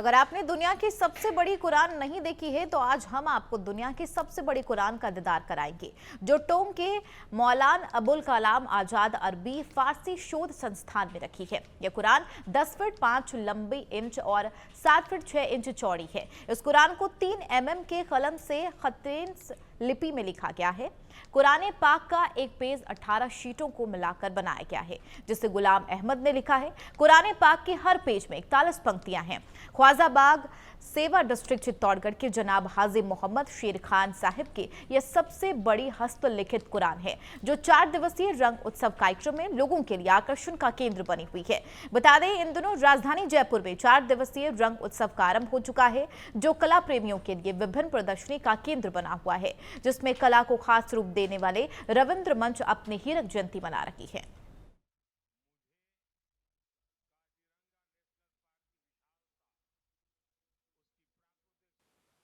अगर आपने दुनिया की सबसे बड़ी कुरान नहीं देखी है तो आज हम आपको दुनिया की सबसे बड़ी कुरान का दीदार कराएंगे, जो टोंक के मौलाना अबुल कलाम आजाद अरबी फारसी शोध संस्थान में रखी है। यह कुरान 10 फीट 5 लंबी इंच और 7 फीट 6 इंच चौड़ी है। इस कुरान को 3 mm के कलम से खतरेन लिपि में लिखा गया है। कुरान पाक का एक पेज 18 शीटों को मिलाकर बनाया गया है, जिसे गुलाम अहमद ने लिखा है। कुरान पाक के हर पेज में 41 पंक्तियां हैं। ख्वाजाबाग सेवा डिस्ट्रिक्ट चित्तौड़गढ़ के जनाब हाजी मोहम्मद शेर खान साहिब की यह सबसे बड़ी हस्तलिखित कुरान है, जो 4 दिवसीय रंग उत्सव कार्यक्रम में लोगों के लिए आकर्षण का केंद्र बनी हुई है। बता दें, इन दिनों राजधानी जयपुर में 4 दिवसीय रंग उत्सव का आरंभ हो चुका है, जो कला प्रेमियों के लिए विभिन्न प्रदर्शनी का केंद्र बना हुआ है, जिसमें कला को खास रूप देने वाले रविंद्र मंच अपनी हीरक जयंती मना रही है।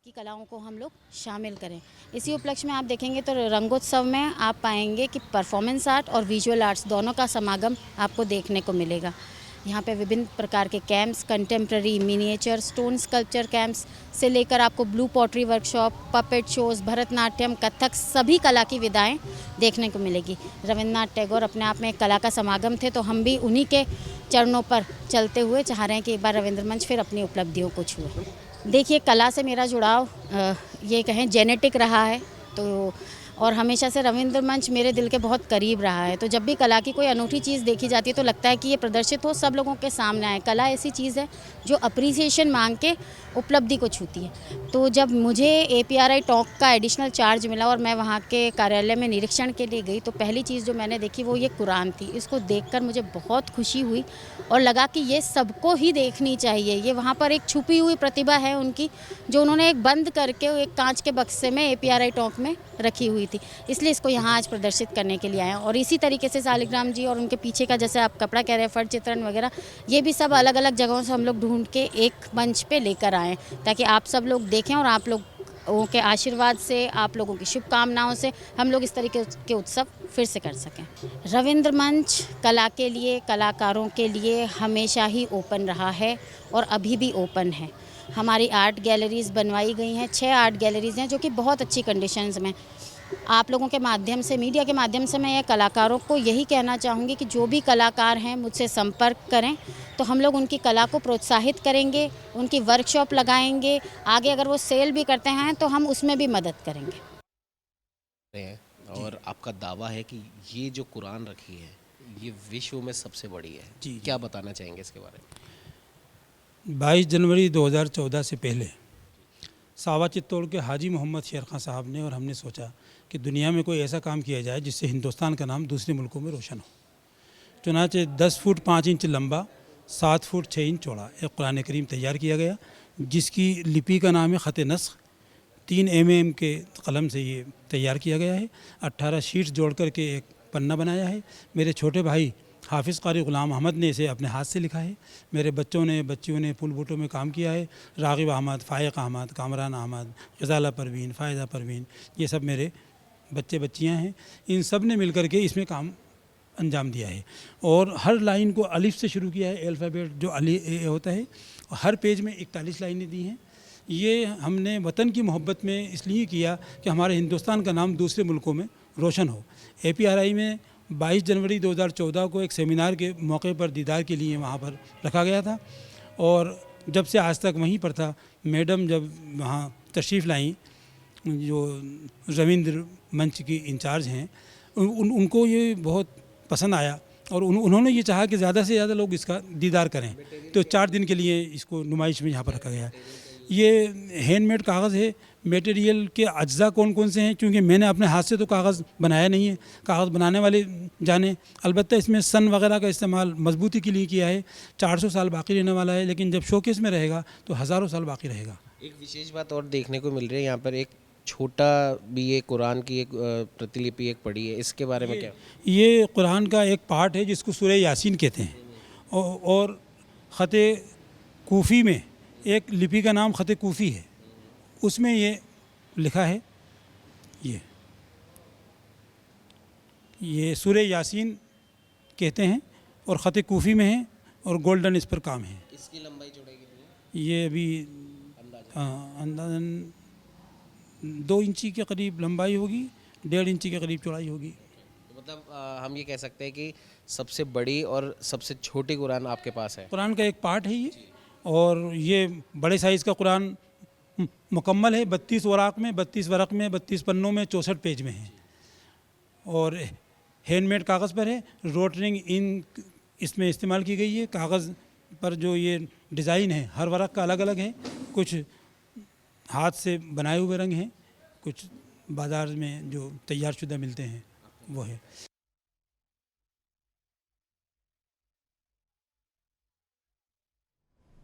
की कलाओं को हम लोग शामिल करें। इसी उपलक्ष्य में आप देखेंगे तो रंगोत्सव में आप पाएंगे कि परफॉर्मेंस आर्ट और विजुअल आर्ट्स दोनों का समागम आपको देखने को मिलेगा। यहाँ पे विभिन्न प्रकार के camps, contemporary, miniature, stone sculpture camps से लेकर आपको blue pottery workshop, puppet shows, Bharatanatyam, Kathak, सभी कला की विधाएं देखने को मिलेगी। रविंद्रनाथ टैगोर अपने आप में एक कला का समागम थे, तो हम भी उन्हीं के चरणों पर चलते हुए चाह रहे हैं कि एक बार रविंद्र मंच फिर अपनी उपलब्धियों को छुए। देखिए, कला से मेरा जुड़ाव ये कहें जेनेटिक रहा है, तो और हमेशा से रविंद्र मंच मेरे दिल के बहुत करीब रहा है। तो जब भी कला की कोई अनूठी चीज़ देखी जाती है तो लगता है कि ये प्रदर्शित हो, सब लोगों के सामने आए। कला ऐसी चीज़ है जो अप्रिसिएशन मांग के उपलब्धि को छूती है। तो जब मुझे APRI टोंक का एडिशनल चार्ज मिला और मैं वहाँ के कार्यालय में निरीक्षण के लिए गई, तो पहली चीज़ जो मैंने देखी वो ये कुरान थी। इसको देखकर मुझे बहुत खुशी हुई और लगा कि ये सबको ही देखनी चाहिए। ये वहाँ पर एक छुपी हुई प्रतिभा है उनकी, जो उन्होंने एक बंद करके एक कांच के बक्से में APRI टोंक में रखी हुई थी। इसलिए इसको यहाँ आज प्रदर्शित करने के लिए आए हैं। और इसी तरीके से शालिग्राम जी और उनके पीछे का, जैसे आप कपड़ा कह रहे हैं, फट चित्रण वगैरह, ये भी सब अलग अलग जगहों से हम लोग ढूंढ के एक मंच पे लेकर आए, ताकि आप सब लोग देखें और आप लोगों के आशीर्वाद से, आप लोगों की शुभकामनाओं से हम लोग इस तरीके के उत्सव फिर से कर सकें। रविंद्र मंच कला के लिए, कलाकारों के लिए हमेशा ही ओपन रहा है और अभी भी ओपन है। हमारी आर्ट गैलरीज़ बनवाई गई हैं, 6 आर्ट गैलरीज़ हैं जो कि बहुत अच्छी कंडीशंस में। आप लोगों के माध्यम से, मीडिया के माध्यम से मैं ये कलाकारों को यही कहना चाहूँगी कि जो भी कलाकार हैं मुझसे संपर्क करें, तो हम लोग उनकी कला को प्रोत्साहित करेंगे, उनकी वर्कशॉप लगाएंगे। आगे अगर वो सेल भी करते हैं तो हम उसमें भी मदद करेंगे। और आपका दावा है कि ये जो कुरान रखी है ये विश्व में सबसे बड़ी है जी। क्या बताना चाहेंगे इसके बारे में? 22 जनवरी 2014 से पहले सावा चित्तौड़ के हाजी मोहम्मद शेर खान साहब ने और हमने सोचा कि दुनिया में कोई ऐसा काम किया जाए जिससे हिंदुस्तान का नाम दूसरे मुल्कों में रोशन हो। चुनाचे 10 फुट 5 इंच लंबा, 7 फुट 6 इंच चौड़ा एक कुरान करीम तैयार किया गया, जिसकी लिपि का नाम है ख़त नस्ख। 3 mm के कलम से ये तैयार किया गया है। 18 शीट्स जोड़ कर के एक पन्ना बनाया है। मेरे छोटे भाई हाफिज़ कारी गुलाम अहमद ने इसे अपने हाथ से लिखा है। मेरे बच्चियों ने फूल बूटों में काम किया है। रागिब अहमद, फ़ाइक अहमद, कामरान अहमद, गज़ाला परवीन, फ़ायदा परवीन, ये सब मेरे बच्चियाँ हैं। इन सब ने मिल कर के इसमें काम अंजाम दिया है। और हर लाइन को अलिफ से शुरू किया है, अल्फ़ाबेट जो ए होता है। हर पेज में 41 लाइनें दी हैं। ये हमने वतन की मोहब्बत में इसलिए किया कि हमारे हिंदुस्तान का नाम दूसरे मुल्कों में रोशन हो। APRI में 22 जनवरी 2014 को एक सेमिनार के मौके पर दीदार के लिए वहाँ पर रखा गया था, और जब से आज तक वहीं पर था। मैडम जब वहाँ तशरीफ़ लाई, जो रविंद्र मंच की इंचार्ज हैं, उनको ये बहुत पसंद आया और उन्होंने ये चाहा कि ज़्यादा से ज़्यादा लोग इसका दीदार करें, तो 4 दिन के लिए इसको नुमाइश में यहाँ पर रखा गया। ये हैंडमेड कागज़ है। मटेरियल के अज्जा कौन कौन से हैं, क्योंकि मैंने अपने हाथ से तो कागज़ बनाया नहीं है, कागज़ बनाने वाले जाने। अलबत्ता इसमें सन वगैरह का इस्तेमाल मजबूती के लिए किया है। 400 साल बाकी रहने वाला है, लेकिन जब शोकेस में रहेगा तो हज़ारों साल बाकी रहेगा। एक विशेष बात और देखने को मिल रही है, यहाँ पर एक छोटा भी ये कुरान की एक प्रतिलिपि एक पड़ी है, इसके बारे में क्या? ये कुरान का एक पार्ट है जिसको सूरह यासीन कहते हैं, और ख़त कूफ़ी में एक लिपि का नाम ख़त कूफ़ी है, उसमें ये लिखा है। ये सूरह यासीन कहते हैं और ख़त कूफ़ी में है और गोल्डन इस पर काम है। इसकी लंबाई चौड़ाई कितनी है? ये अभी अंदाजन 2 इंची के करीब लंबाई होगी, 1.5 इंची के करीब चौड़ाई होगी। तो मतलब हम ये कह सकते हैं कि सबसे बड़ी और सबसे छोटी कुरान आपके पास है। कुरान का एक पार्ट है ये, और ये बड़े साइज़ का कुरान मुकम्मल है, 32 वराक में, 32 वरक में, 32 पन्नों में, 64 पेज में है, और हैंडमेड कागज़ पर है। रोटरिंग इंक इसमें इस्तेमाल की गई है। कागज़ पर जो ये डिज़ाइन है हर वरक का अलग अलग है, कुछ हाथ से बनाए हुए रंग हैं, कुछ बाज़ार में जो तैयार शुदा मिलते हैं वो है।